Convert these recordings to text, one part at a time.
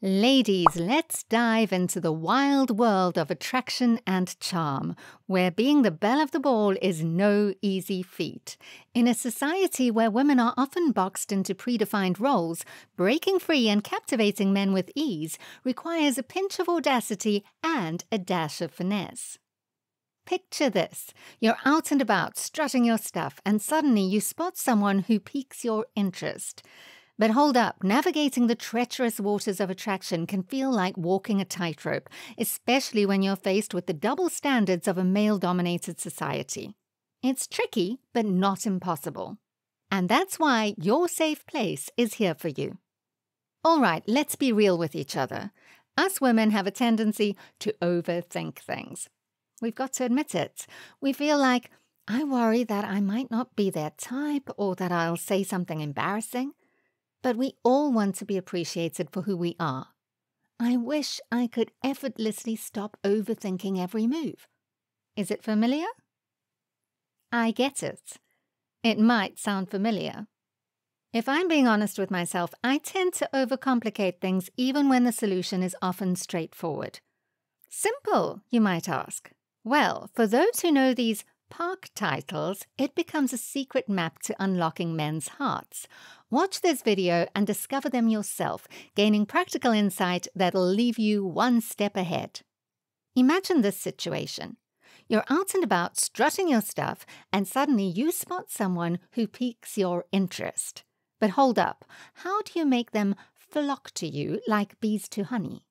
Ladies, let's dive into the wild world of attraction and charm, where being the belle of the ball is no easy feat. In a society where women are often boxed into predefined roles, breaking free and captivating men with ease requires a pinch of audacity and a dash of finesse. Picture this. You're out and about, strutting your stuff, and suddenly you spot someone who piques your interest. But hold up, navigating the treacherous waters of attraction can feel like walking a tightrope, especially when you're faced with the double standards of a male-dominated society. It's tricky, but not impossible. And that's why your safe place is here for you. All right, let's be real with each other. Us women have a tendency to overthink things. We've got to admit it. We feel like, I worry that I might not be their type or that I'll say something embarrassing. But we all want to be appreciated for who we are. I wish I could effortlessly stop overthinking every move. Is it familiar? I get it. It might sound familiar. If I'm being honest with myself, I tend to overcomplicate things even when the solution is often straightforward. Simple, you might ask. Well, for those who know these park titles, it becomes a secret map to unlocking men's hearts. Watch this video and discover them yourself, gaining practical insight that'll leave you one step ahead. Imagine this situation. You're out and about strutting your stuff, and suddenly you spot someone who piques your interest. But hold up, how do you make them flock to you like bees to honey?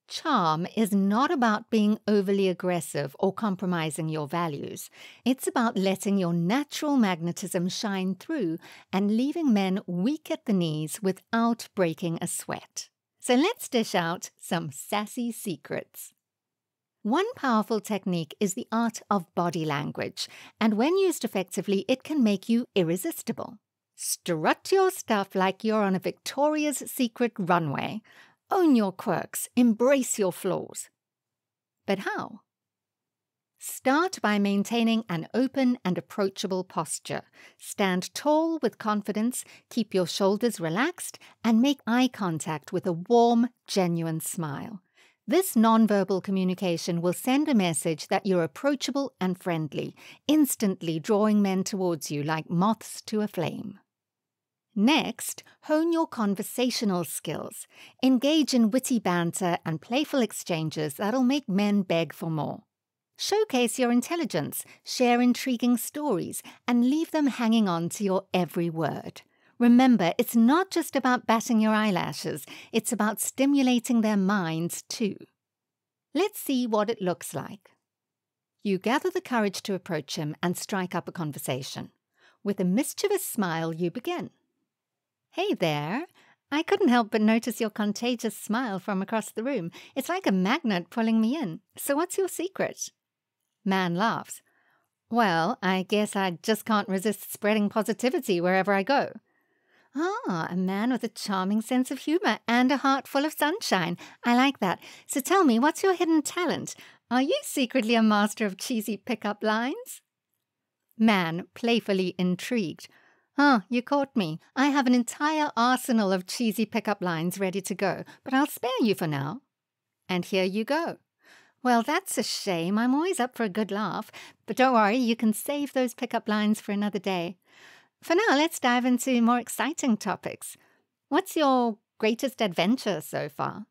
Charm is not about being overly aggressive or compromising your values. It's about letting your natural magnetism shine through and leaving men weak at the knees without breaking a sweat. So let's dish out some sassy secrets. One powerful technique is the art of body language, and when used effectively, it can make you irresistible. Strut your stuff like you're on a Victoria's Secret runway. Own your quirks, embrace your flaws. But how? Start by maintaining an open and approachable posture. Stand tall with confidence, keep your shoulders relaxed, and make eye contact with a warm, genuine smile. This nonverbal communication will send a message that you're approachable and friendly, instantly drawing men towards you like moths to a flame. Next, hone your conversational skills. Engage in witty banter and playful exchanges that'll make men beg for more. Showcase your intelligence, share intriguing stories, and leave them hanging on to your every word. Remember, it's not just about batting your eyelashes, it's about stimulating their minds too. Let's see what it looks like. You gather the courage to approach him and strike up a conversation. With a mischievous smile, you begin. Hey there. I couldn't help but notice your contagious smile from across the room. It's like a magnet pulling me in. So what's your secret? Man laughs. Well, I guess I just can't resist spreading positivity wherever I go. Ah, a man with a charming sense of humor and a heart full of sunshine. I like that. So tell me, what's your hidden talent? Are you secretly a master of cheesy pickup lines? Man, playfully intrigued. You caught me. I have an entire arsenal of cheesy pickup lines ready to go, but I'll spare you for now. And here you go. Well, that's a shame. I'm always up for a good laugh. But don't worry, you can save those pickup lines for another day. For now, let's dive into more exciting topics. What's your greatest adventure so far?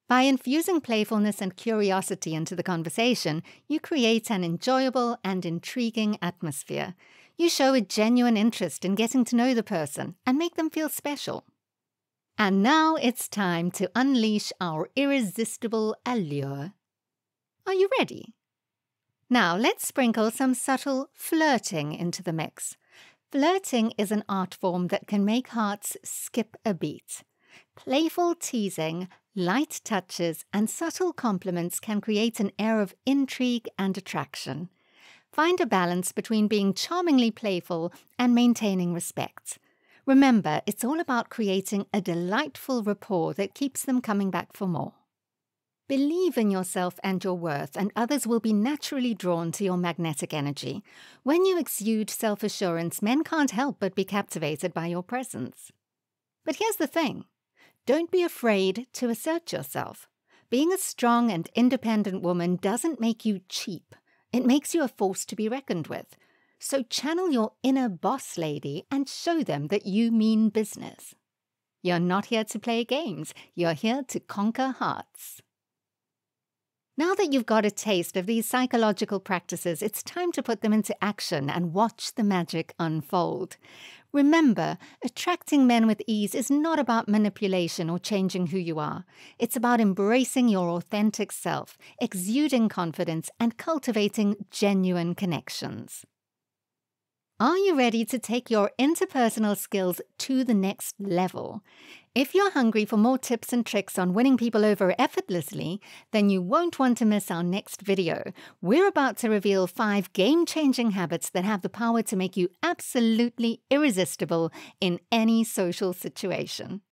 By infusing playfulness and curiosity into the conversation, you create an enjoyable and intriguing atmosphere. You show a genuine interest in getting to know the person and make them feel special. And now it's time to unleash our irresistible allure. Are you ready? Now let's sprinkle some subtle flirting into the mix. Flirting is an art form that can make hearts skip a beat. Playful teasing, light touches, and subtle compliments can create an air of intrigue and attraction. Find a balance between being charmingly playful and maintaining respect. Remember, it's all about creating a delightful rapport that keeps them coming back for more. Believe in yourself and your worth, and others will be naturally drawn to your magnetic energy. When you exude self-assurance, men can't help but be captivated by your presence. But here's the thing. Don't be afraid to assert yourself. Being a strong and independent woman doesn't make you cheap. It makes you a force to be reckoned with. So channel your inner boss lady and show them that you mean business. You're not here to play games. You're here to conquer hearts. Now that you've got a taste of these psychological practices, it's time to put them into action and watch the magic unfold. Remember, attracting men with ease is not about manipulation or changing who you are. It's about embracing your authentic self, exuding confidence, and cultivating genuine connections. Are you ready to take your interpersonal skills to the next level? If you're hungry for more tips and tricks on winning people over effortlessly, then you won't want to miss our next video. We're about to reveal 5 game-changing habits that have the power to make you absolutely irresistible in any social situation.